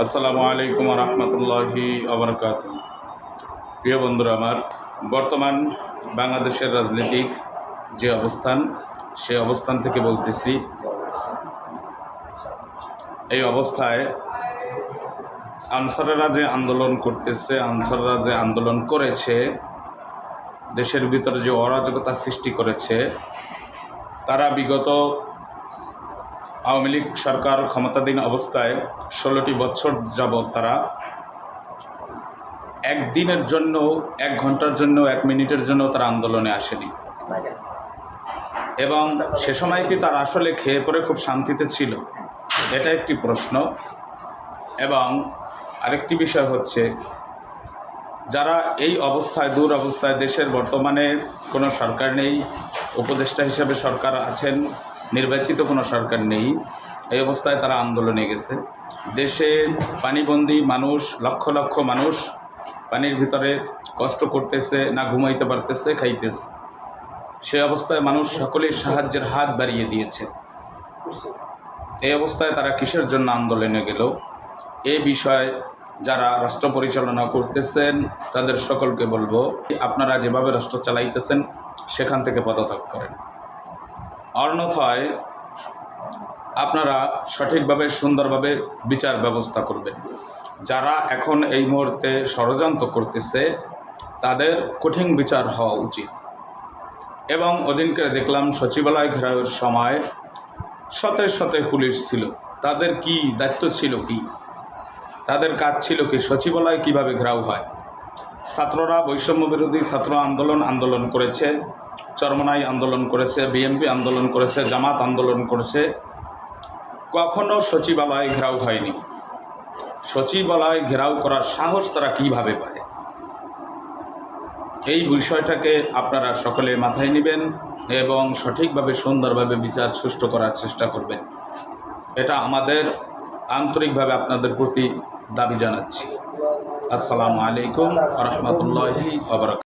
আসসালামু আলাইকুম রহমতুল্লাহি আবরকাতুহ। প্রিয় বন্ধুরা আমার, বর্তমান বাংলাদেশের রাজনৈতিক যে অবস্থান, সেই অবস্থান থেকে বলতেছি। এই অবস্থায় আনসারেরা যে আন্দোলন করতেছে, আনসাররা যে আন্দোলন করেছে, দেশের ভিতরে যে অরাজকতা সৃষ্টি করেছে, তারা বিগত আওয়ামী লীগ সরকার ক্ষমতাধীন অবস্থায় 16টি বছর যাবৎ তারা একদিনের জন্য, 1 ঘন্টার জন্য, 1 মিনিটের জন্য তারা আন্দোলনে আসেনি। এবং সে সময় কি তারা আসলে খেয়ে পরে খুব শান্তিতে ছিল? এটা একটি প্রশ্ন। এবং আরেকটি বিষয় হচ্ছে, যারা এই অবস্থায়, দূর অবস্থায়, দেশের বর্তমানে কোনো সরকার নেই, উপদেষ্টা হিসেবে সরকার আছেন, নির্বাচিত কোনো সরকার নেই, এই অবস্থায় তারা আন্দোলনে গেছে। দেশে পানিবন্দী মানুষ, লক্ষ লক্ষ মানুষ পানির ভিতরে কষ্ট করতেছে, না ঘুমাইতে পারতেছে, খাইতেছে। সেই অবস্থায় মানুষ সকলেই সাহায্যের হাত বাড়িয়ে দিয়েছে। এই অবস্থায় তারা কিসের জন্য আন্দোলনে গেল? এই বিষয়ে যারা রাষ্ট্র পরিচালনা করতেছেন তাদের সকলকে বলবো, আপনারা যেভাবে রাষ্ট্র চালাইতেছেন সেখান থেকে পদত্যাগ করেন। অন্যথায় আপনারা সঠিকভাবে, সুন্দরভাবে বিচার ব্যবস্থা করবেন। যারা এখন এই মুহূর্তে ষড়যন্ত্র করতেছে তাদের কঠিন বিচার হওয়া উচিত। এবং ওদিনকে দেখলাম সচিবালয় ঘেরাওয়ের সময় শতে শতে পুলিশ ছিল। তাদের কি দায়িত্ব ছিল? কি তাদের কাজ ছিল? কি সচিবালয় কিভাবে ঘেরাও হয়? ছাত্ররা বৈষম্য বিরোধী ছাত্র আন্দোলন করেছে, চরমনাই আন্দোলন করেছে, বিএনপি আন্দোলন করেছে, জামাত আন্দোলন করেছে, কখনো সচিবালয় ঘেরাও হয়নি। সচিবালয় ঘেরাও করার সাহস তারা কিভাবে পায়? এই বিষয়টাকে আপনারা সকলে মাথায় নেবেন এবং সঠিকভাবে, সুন্দরভাবে বিচার সুষ্ঠু করার চেষ্টা করবেন। এটা আমাদের আন্তরিকভাবে আপনাদের প্রতি দাবি জানাচ্ছি। আসসালামু আলাইকুম ওয়া রাহমাতুল্লাহি ওয়া বারাকাতুহু।